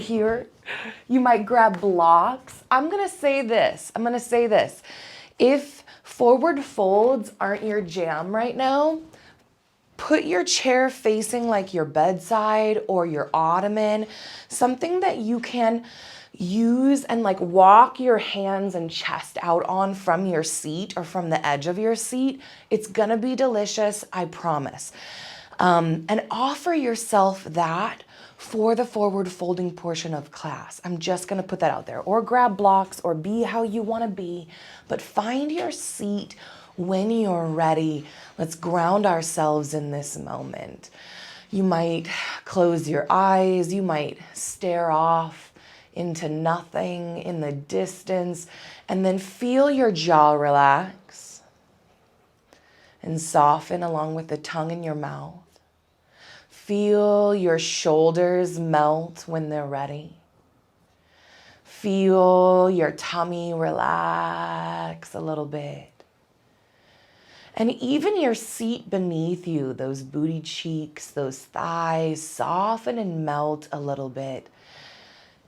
here. You might grab blocks. I'm going to say this. If forward folds aren't your jam right now, put your chair facing like your bedside or your ottoman, something that you can use and like walk your hands and chest out on from your seat or from the edge of your seat. It's gonna be delicious, I promise. And offer yourself that for the forward folding portion of class. I'm just gonna put that out there. Or grab blocks or be how you wanna be, but find your seat when you're ready. Let's ground ourselves in this moment. You might close your eyes, you might stare off into nothing in the distance, and then feel your jaw relax and soften along with the tongue in your mouth. Feel your shoulders melt when they're ready. Feel your tummy relax a little bit. And even your seat beneath you, those booty cheeks, those thighs, soften and melt a little bit.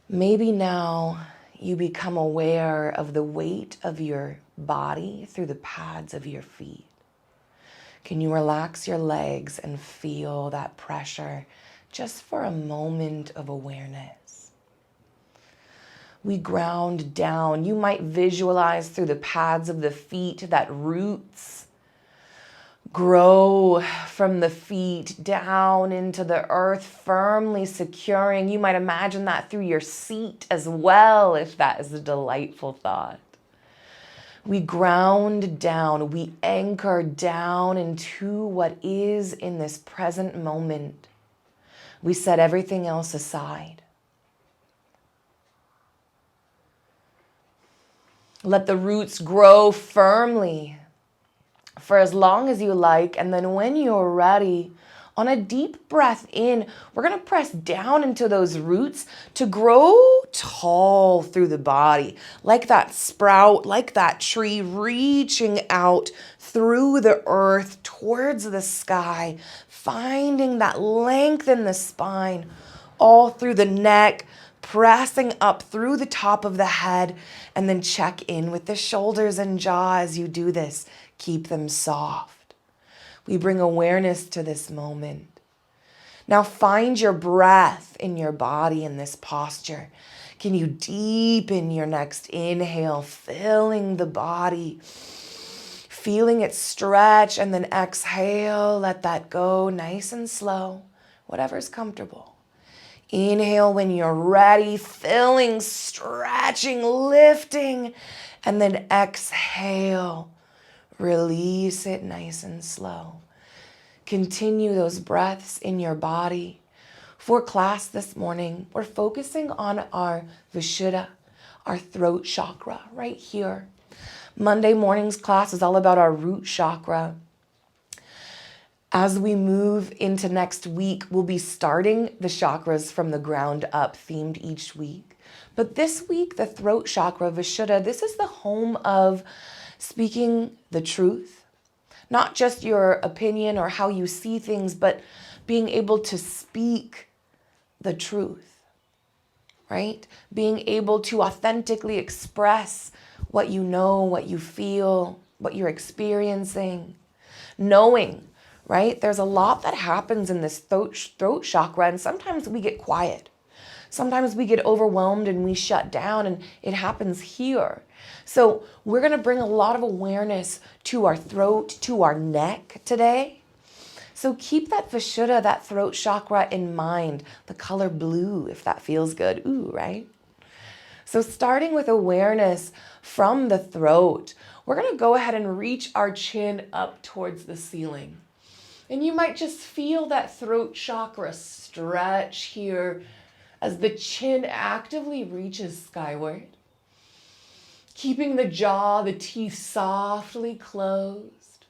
Maybe now you become aware of the weight of your body through the pads of your feet. Can you relax your legs and feel that pressure just for a moment of awareness? We ground down. You might visualize through the pads of the feet that roots grow from the feet down into the earth, firmly securing. You might imagine that through your seat as well, if that is a delightful thought. We ground down, we anchor down into what is in this present moment. We set everything else aside. Let the roots grow firmly for as long as you like, and then when you're ready, on a deep breath in, we're gonna press down into those roots to grow tall through the body, like that sprout, like that tree reaching out through the earth towards the sky, finding that length in the spine, all through the neck, pressing up through the top of the head, and then check in with the shoulders and jaw as you do this. Keep them soft. We bring awareness to this moment. Now find your breath in your body in this posture. Can you deepen your next inhale, filling the body, feeling it stretch, and then exhale, let that go nice and slow, whatever's comfortable. Inhale when you're ready, filling, stretching, lifting, and then exhale. Release it nice and slow. Continue those breaths in your body. For class this morning, we're focusing on our Vishuddha, our throat chakra right here. Monday morning's class is all about our root chakra. As we move into next week, we'll be starting the chakras from the ground up, themed each week. But this week, the throat chakra, Vishuddha, this is the home of speaking the truth, not just your opinion or how you see things, but being able to speak the truth, right? Being able to authentically express what you know, what you feel, what you're experiencing, knowing, right? There's a lot that happens in this throat chakra, and sometimes we get quiet. Sometimes we get overwhelmed and we shut down, and it happens here. So we're going to bring a lot of awareness to our throat, to our neck today. So keep that Vishuddha, that throat chakra in mind. The color blue, if that feels good. Ooh, right? So starting with awareness from the throat, we're going to go ahead and reach our chin up towards the ceiling. And you might just feel that throat chakra stretch here as the chin actively reaches skyward. Keeping the jaw, the teeth softly closed.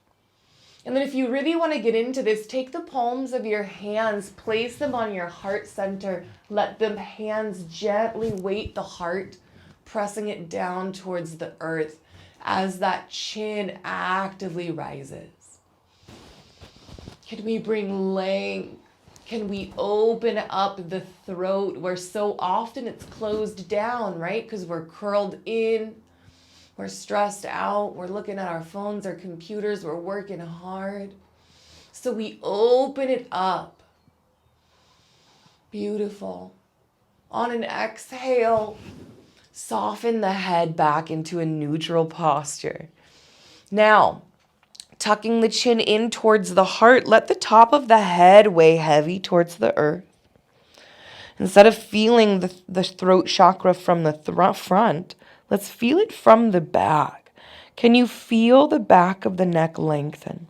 And then if you really want to get into this, take the palms of your hands, place them on your heart center. Let the hands gently weight the heart, pressing it down towards the earth as that chin actively rises. Can we bring length? Can we open up the throat where so often it's closed down, right? Because we're curled in, we're stressed out, we're looking at our phones or computers, we're working hard. So we open it up. Beautiful. On an exhale, soften the head back into a neutral posture. Now, tucking the chin in towards the heart, let the top of the head weigh heavy towards the earth. Instead of feeling the throat chakra from the front, let's feel it from the back. Can you feel the back of the neck lengthen?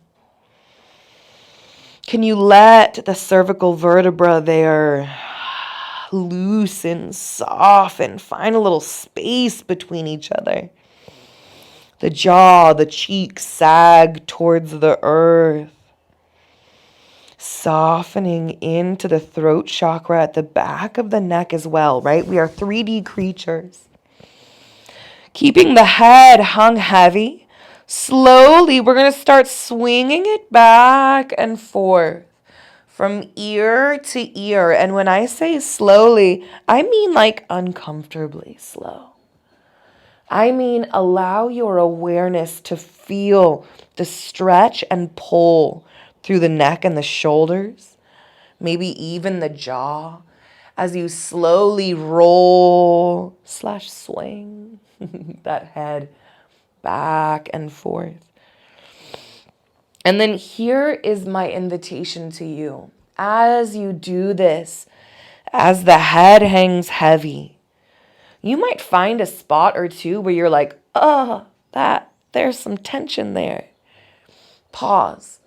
Can you let the cervical vertebra there loosen, soften, find a little space between each other? The jaw, the cheeks sag towards the earth, softening into the throat chakra at the back of the neck as well, right? We are 3D creatures. Keeping the head hung heavy, slowly we're going to start swinging it back and forth from ear to ear. And when I say slowly, I mean like uncomfortably slow. I mean, allow your awareness to feel the stretch and pull through the neck and the shoulders, maybe even the jaw, as you slowly roll / swing that head back and forth. And then here is my invitation to you. As you do this, as the head hangs heavy, you might find a spot or two where you're like, oh, there's some tension there. Pause.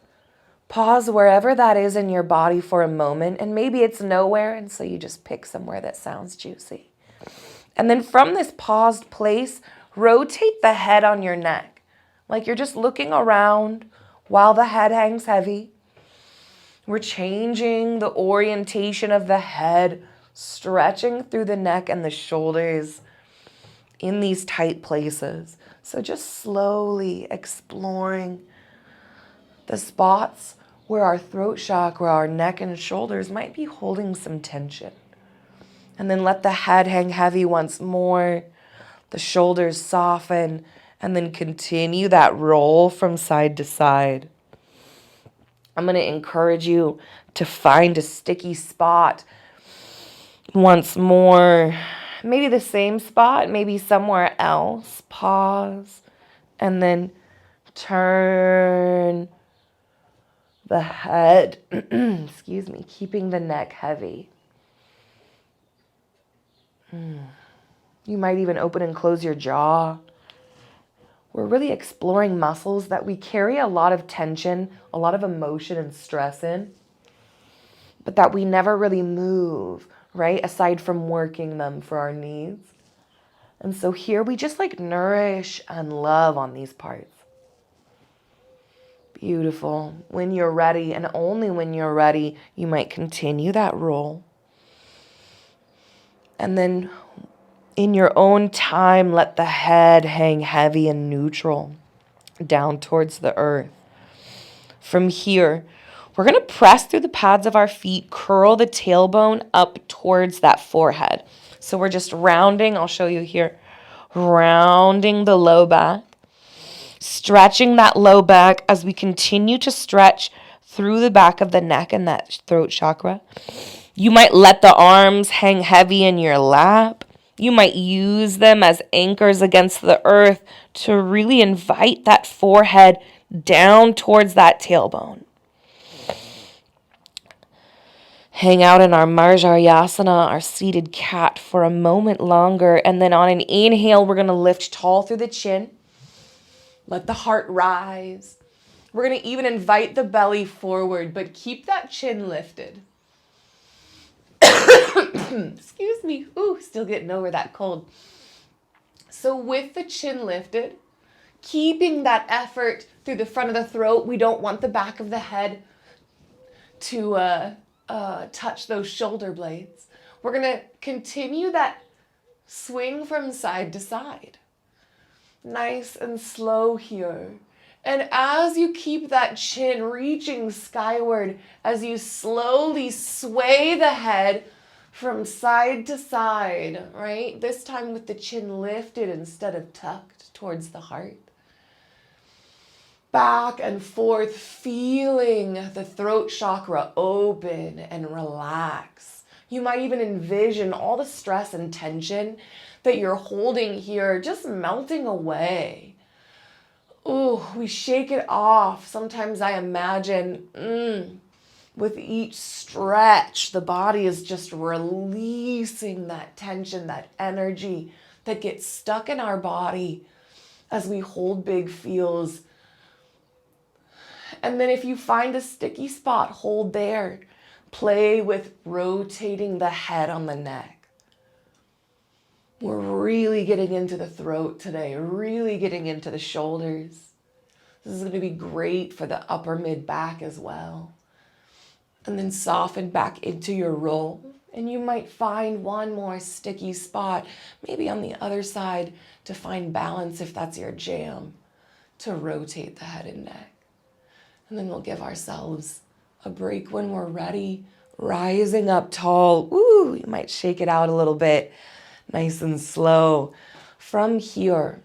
Pause wherever that is in your body for a moment, and maybe it's nowhere, and so you just pick somewhere that sounds juicy. And then from this paused place, rotate the head on your neck. Like you're just looking around while the head hangs heavy. We're changing the orientation of the head, stretching through the neck and the shoulders in these tight places. So just slowly exploring the spots where our throat chakra, our neck and shoulders might be holding some tension. And then let the head hang heavy once more, the shoulders soften, and then continue that roll from side to side. I'm going to encourage you to find a sticky spot once more. Maybe the same spot, maybe somewhere else. Pause, and then turn the head, excuse me, keeping the neck heavy. You might even open and close your jaw. We're really exploring muscles that we carry a lot of tension, a lot of emotion and stress in, but that we never really move, right? Aside from working them for our needs. And so here we just like nourish and love on these parts. Beautiful. When you're ready, and only when you're ready, you might continue that roll. And then in your own time, let the head hang heavy and neutral down towards the earth. From here, we're going to press through the pads of our feet, curl the tailbone up towards that forehead. So we're just rounding, I'll show you here, rounding the low back, stretching that low back as we continue to stretch through the back of the neck and that throat chakra. You might let the arms hang heavy in your lap. You might use them as anchors against the earth to really invite that forehead down towards that tailbone. Hang out in our Marjaryasana, our seated cat, for a moment longer. And then on an inhale, we're going to lift tall through the chin. Let the heart rise. We're going to even invite the belly forward, but keep that chin lifted. Excuse me. Ooh, still getting over that cold. So with the chin lifted, keeping that effort through the front of the throat, we don't want the back of the head to touch those shoulder blades. We're going to continue that swing from side to side. Nice and slow here. And as you keep that chin reaching skyward, as you slowly sway the head from side to side, right? This time with the chin lifted instead of tucked towards the heart. Back and forth, feeling the throat chakra open and relax. You might even envision all the stress and tension that you're holding here just melting away. Ooh, we shake it off. Sometimes I imagine with each stretch, the body is just releasing that tension, that energy that gets stuck in our body as we hold big feels. And then if you find a sticky spot, hold there. Play with rotating the head on the neck. We're really getting into the throat today, really getting into the shoulders. This is going to be great for the upper mid back as well. And then soften back into your roll. And you might find one more sticky spot, maybe on the other side, to find balance if that's your jam, to rotate the head and neck. And then we'll give ourselves a break when we're ready. Rising up tall. Ooh, you might shake it out a little bit. Nice and slow. From here,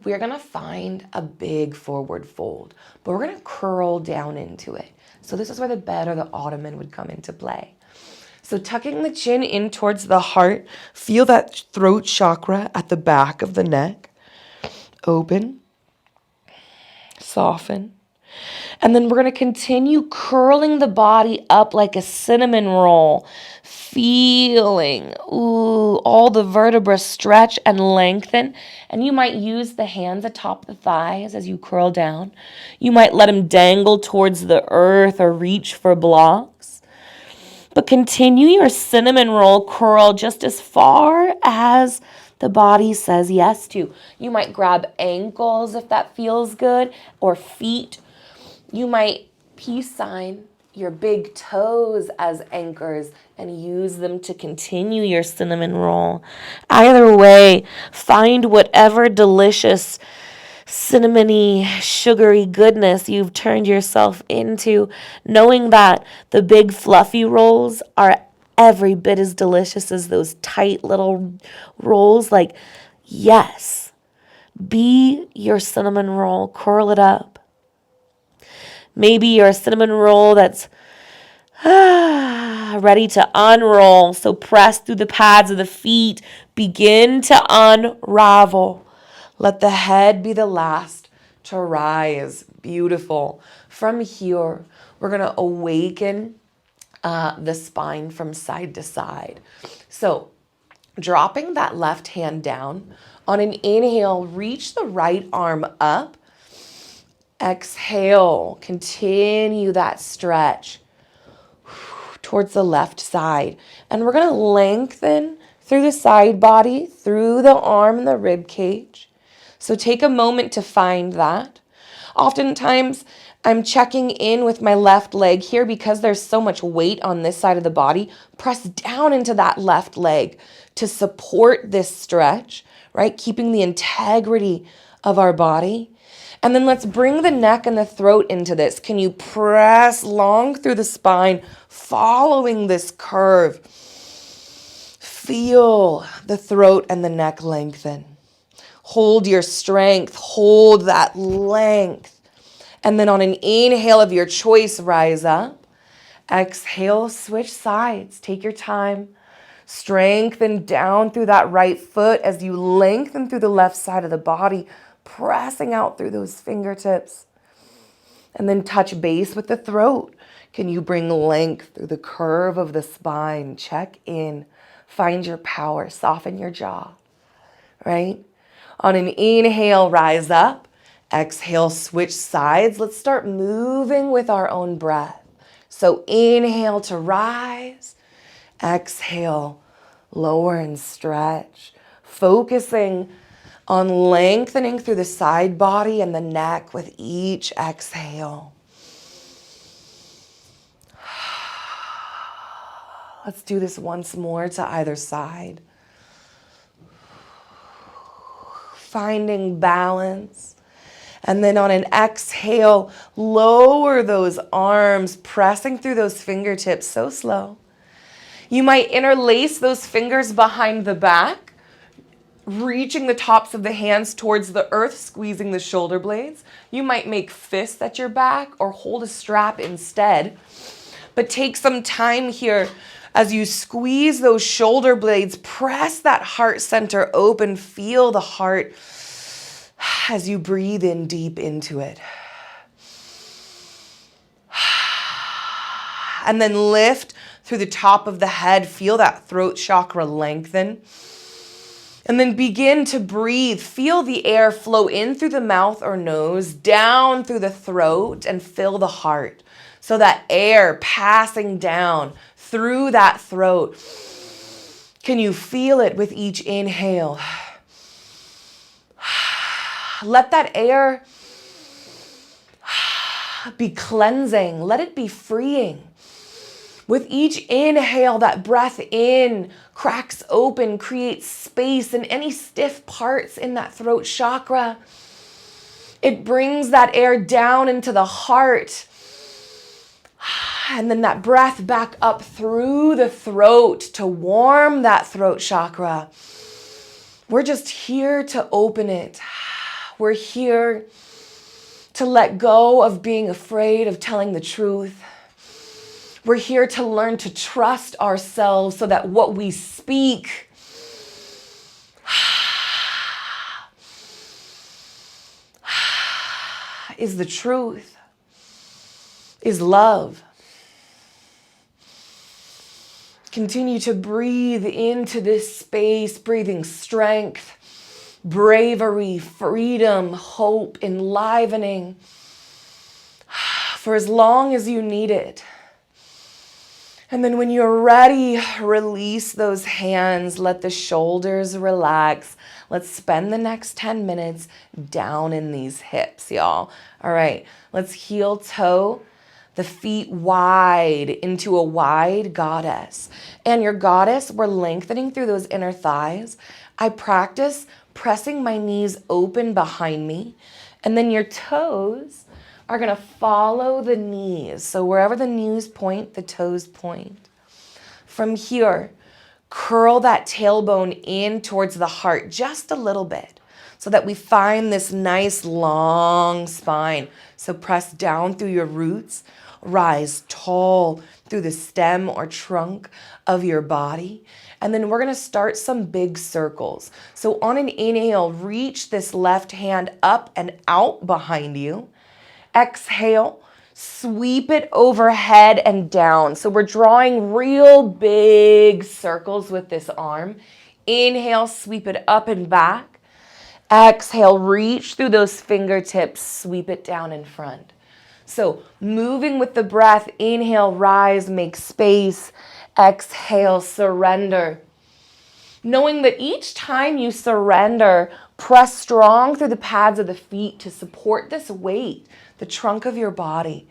we're going to find a big forward fold, but we're going to curl down into it. So this is where the bed or the ottoman would come into play. So tucking the chin in towards the heart, feel that throat chakra at the back of the neck. Open, soften. And then we're going to continue curling the body up like a cinnamon roll, feeling, all the vertebrae stretch and lengthen. And you might use the hands atop the thighs as you curl down. You might let them dangle towards the earth or reach for blocks. But continue your cinnamon roll curl just as far as the body says yes to. You might grab ankles if that feels good, or feet. You might peace sign your big toes as anchors and use them to continue your cinnamon roll. Either way, find whatever delicious cinnamony, sugary goodness you've turned yourself into, knowing that the big fluffy rolls are every bit as delicious as those tight little rolls. Like, yes, be your cinnamon roll, curl it up. Maybe you're a cinnamon roll that's ready to unroll. So press through the pads of the feet. Begin to unravel. Let the head be the last to rise. Beautiful. From here, we're going to awaken the spine from side to side. So dropping that left hand down. On an inhale, reach the right arm up. Exhale, continue that stretch towards the left side. And we're going to lengthen through the side body, through the arm and the rib cage. So take a moment to find that. Oftentimes, I'm checking in with my left leg here because there's so much weight on this side of the body. Press down into that left leg to support this stretch, right? Keeping the integrity of our body. And then let's bring the neck and the throat into this. Can you press long through the spine, following this curve? Feel the throat and the neck lengthen. Hold your strength. Hold that length. And then on an inhale of your choice, rise up. Exhale, switch sides. Take your time. Strengthen down through that right foot as you lengthen through the left side of the body, pressing out through those fingertips. And then touch base with the throat. Can you bring length through the curve of the spine? Check in. Find your power. Soften your jaw. Right? On an inhale, rise up. Exhale, switch sides. Let's start moving with our own breath. So inhale to rise. Exhale, lower and stretch. Focusing on lengthening through the side body and the neck with each exhale. Let's do this once more to either side. Finding balance And then on an exhale, lower those arms, pressing through those fingertips so slow. You might interlace those fingers behind the back, reaching the tops of the hands towards the earth, squeezing the shoulder blades. You might make fists at your back or hold a strap instead. But take some time here as you squeeze those shoulder blades, press that heart center open, feel the heart as you breathe in deep into it. And then lift through the top of the head, feel that throat chakra lengthen. And then begin to breathe. Feel the air flow in through the mouth or nose, down through the throat, and fill the heart. So that air passing down through that throat. Can you feel it with each inhale? Let that air be cleansing. Let it be freeing. With each inhale, that breath in cracks open, creates space in any stiff parts in that throat chakra. It brings that air down into the heart. And then that breath back up through the throat to warm that throat chakra. We're just here to open it. We're here to let go of being afraid of telling the truth. We're here to learn to trust ourselves so that what we speak is the truth, is love. Continue to breathe into this space, breathing strength, bravery, freedom, hope, enlivening for as long as you need it. And then when you're ready, release those hands, let the shoulders relax. Let's spend the next 10 minutes down in these hips, y'all. All right, let's heel toe the feet wide into a wide goddess. And your goddess, we're lengthening through those inner thighs. I practice pressing my knees open behind me. And then your toes are gonna follow the knees. So wherever the knees point, the toes point. From here, curl that tailbone in towards the heart just a little bit so that we find this nice long spine. So press down through your roots, rise tall through the stem or trunk of your body. And then we're gonna start some big circles. So on an inhale, reach this left hand up and out behind you. Exhale, sweep it overhead and down. So we're drawing real big circles with this arm. Inhale, sweep it up and back. Exhale, reach through those fingertips, sweep it down in front. So moving with the breath, inhale, rise, make space. Exhale, surrender. Knowing that each time you surrender, press strong through the pads of the feet to support this weight, the trunk of your body.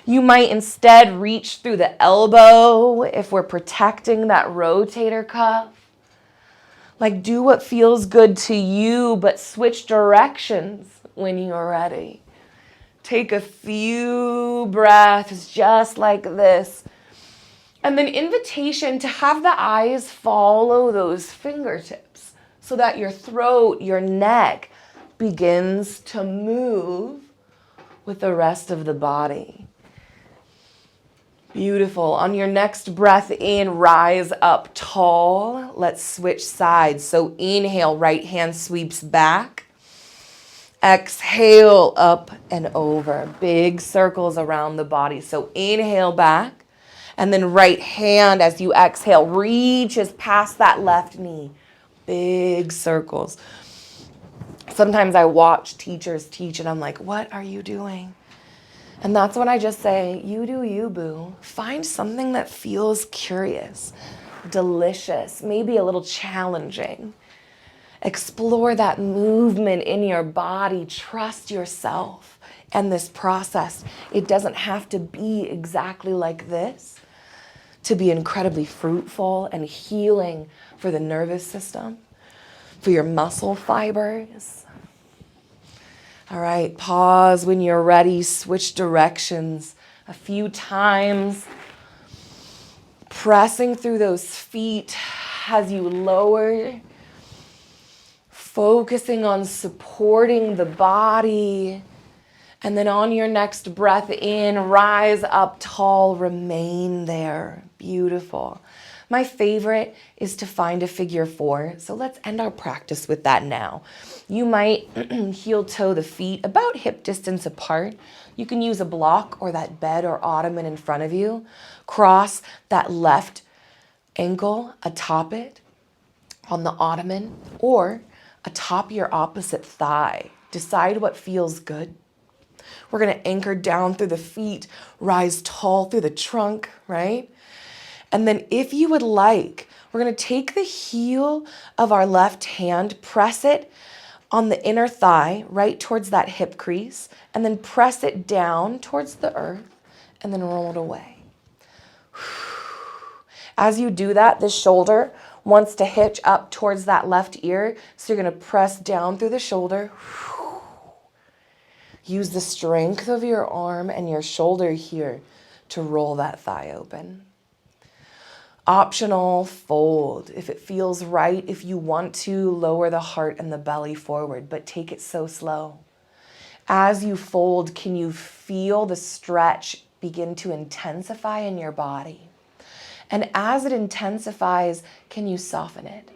You might instead reach through the elbow if we're protecting that rotator cuff. Like do what feels good to you, but switch directions when you're ready. Take a few breaths just like this. And then invitation to have the eyes follow those fingertips so that your throat, your neck begins to move with the rest of the body. Beautiful. On your next breath in, rise up tall. Let's switch sides. So inhale, right hand sweeps back. Exhale, up and over. Big circles around the body. So inhale back. And then right hand, as you exhale, reaches past that left knee. Big circles. Sometimes I watch teachers teach and I'm like, what are you doing? And that's when I just say, you do you, boo. Find something that feels curious, delicious, maybe a little challenging. Explore that movement in your body. Trust yourself and this process. It doesn't have to be exactly like this to be incredibly fruitful and healing for the nervous system, for your muscle fibers. All right, pause when you're ready. Switch directions a few times. Pressing through those feet as you lower. Focusing on supporting the body. And then on your next breath in, rise up tall, remain there. Beautiful. My favorite is to find a figure 4. So let's end our practice with that now. You might heel toe the feet about hip distance apart. You can use a block or that bed or ottoman in front of you. Cross that left ankle atop it on the ottoman or atop your opposite thigh. Decide what feels good. We're going to anchor down through the feet, rise tall through the trunk, right? And then if you would like, we're going to take the heel of our left hand, press it on the inner thigh, right towards that hip crease, and then press it down towards the earth, and then roll it away. As you do that, the shoulder wants to hitch up towards that left ear, so you're going to press down through the shoulder. Use the strength of your arm and your shoulder here to roll that thigh open. Optional, fold. If it feels right, if you want to, lower the heart and the belly forward, but take it so slow. As you fold, can you feel the stretch begin to intensify in your body? And as it intensifies, can you soften it?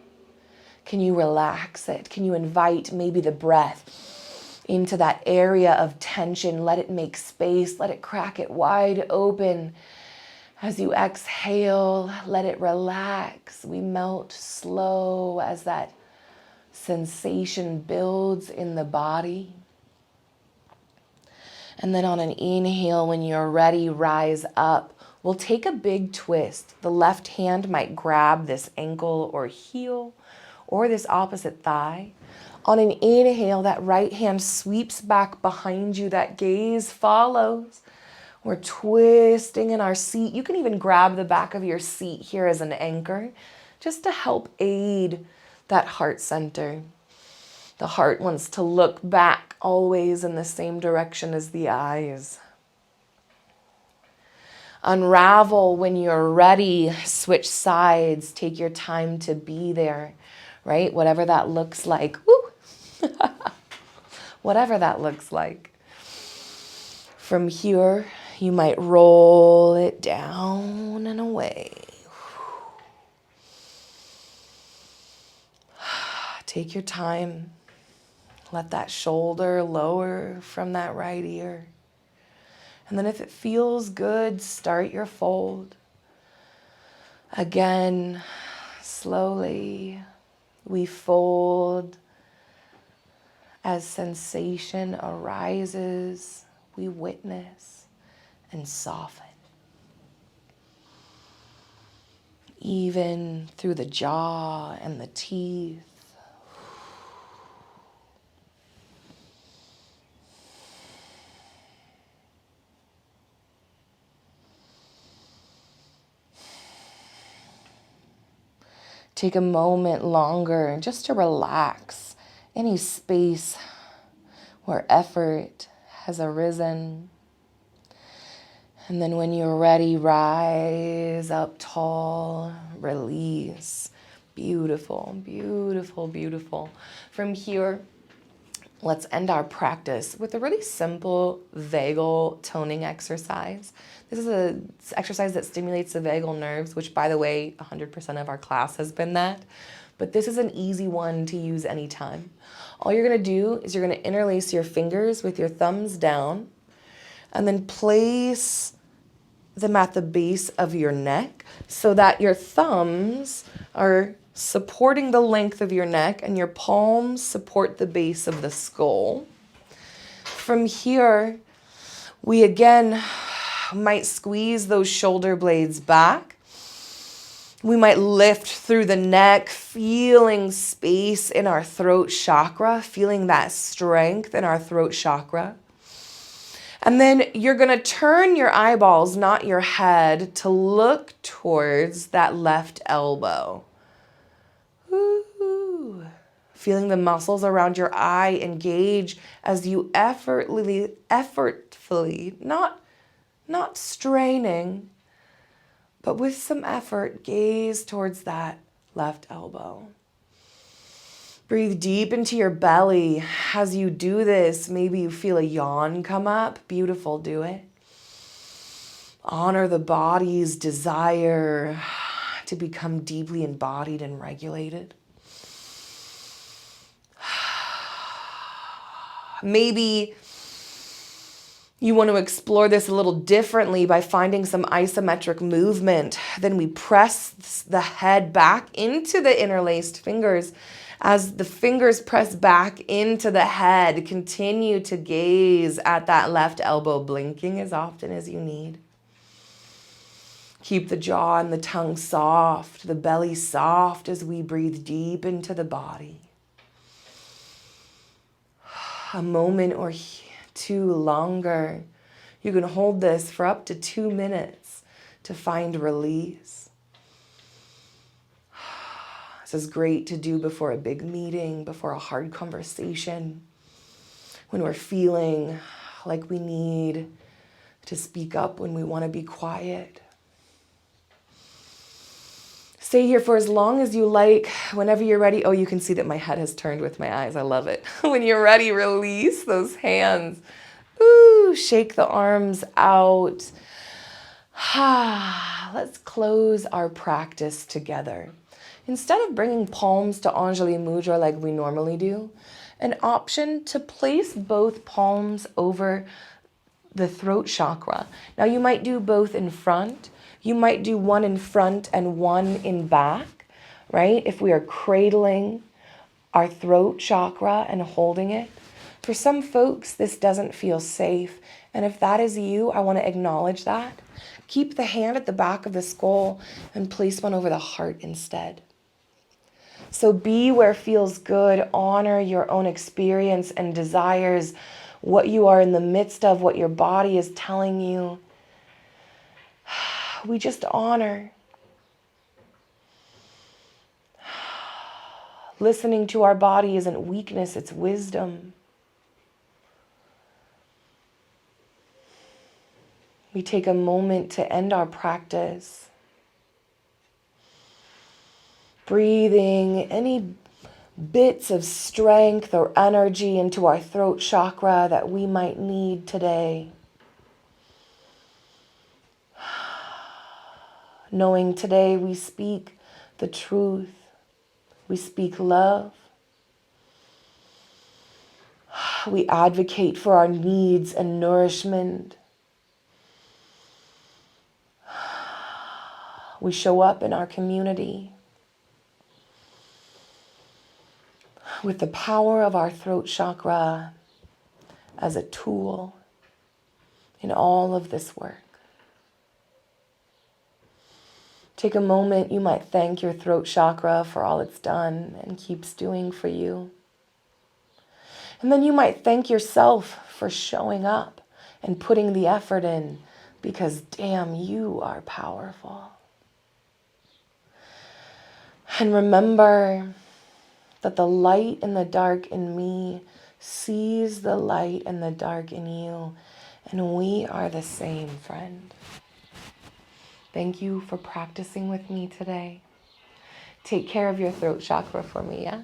Can you relax it? Can you invite maybe the breath into that area of tension? Let it make space. Let it crack it wide open. As you exhale, let it relax. We melt slow as that sensation builds in the body. And then on an inhale, when you're ready, rise up. We'll take a big twist. The left hand might grab this ankle or heel or this opposite thigh. On an inhale, that right hand sweeps back behind you. That gaze follows. We're twisting in our seat. You can even grab the back of your seat here as an anchor, just to help aid that heart center. The heart wants to look back always in the same direction as the eyes. Unravel when you're ready. Switch sides. Take your time to be there, right? Whatever that looks like. Woo! Whatever that looks like. From here, you might roll it down and away. Take your time. Let that shoulder lower from that right ear. And then if it feels good, start your fold. Again, slowly, we fold. As sensation arises, we witness and soften. Even through the jaw and the teeth. Take a moment longer just to relax any space where effort has arisen. And then when you're ready, rise up tall, release. Beautiful, beautiful, beautiful. From here, let's end our practice with a really simple vagal toning exercise. This is an exercise that stimulates the vagal nerves, which, by the way, 100% of our class has been that. But this is an easy one to use anytime. All you're going to do is you're going to interlace your fingers with your thumbs down and then place them at the base of your neck so that your thumbs are supporting the length of your neck and your palms support the base of the skull. From here, we again might squeeze those shoulder blades back. We might lift through the neck, feeling space in our throat chakra, feeling that strength in our throat chakra. And then you're going to turn your eyeballs, not your head, to look towards that left elbow. Ooh. feeling the muscles around your eye engage as you effortfully, not straining, but with some effort, gaze towards that left elbow. Breathe deep into your belly. As you do this, maybe you feel a yawn come up. Beautiful, do it. Honor the body's desire to become deeply embodied and regulated. Maybe you want to explore this a little differently by finding some isometric movement. Then we press the head back into the interlaced fingers. As the fingers press back into the head, continue to gaze at that left elbow, blinking as often as you need. Keep the jaw and the tongue soft, the belly soft as we breathe deep into the body. A moment or two longer. You can hold this for up to 2 minutes to find release. This is great to do before a big meeting, before a hard conversation, when we're feeling like we need to speak up, when we want to be quiet. Stay here for as long as you like. Whenever you're ready, oh, you can see that my head has turned with my eyes. I love it. When you're ready, release those hands. Ooh, shake the arms out. Let's close our practice together. Instead of bringing palms to Anjali Mudra like we normally do, an option to place both palms over the throat chakra. Now you might do both in front. You might do one in front and one in back, right? If we are cradling our throat chakra and holding it. For some folks, this doesn't feel safe. And if that is you, I want to acknowledge that. Keep the hand at the back of the skull and place one over the heart instead. So be where feels good. Honor your own experience and desires, what you are in the midst of, what your body is telling you. We just honor. Listening to our body isn't weakness, it's wisdom. We take a moment to end our practice. Breathing any bits of strength or energy into our throat chakra that we might need today. Knowing today we speak the truth, we speak love, we advocate for our needs and nourishment. We show up in our community with the power of our throat chakra as a tool in all of this work. Take a moment, you might thank your throat chakra for all it's done and keeps doing for you. And then you might thank yourself for showing up and putting the effort in, because damn, you are powerful. And remember that the light and the dark in me sees the light and the dark in you, and we are the same, friend. Thank you for practicing with me today. Take care of your throat chakra for me, yeah?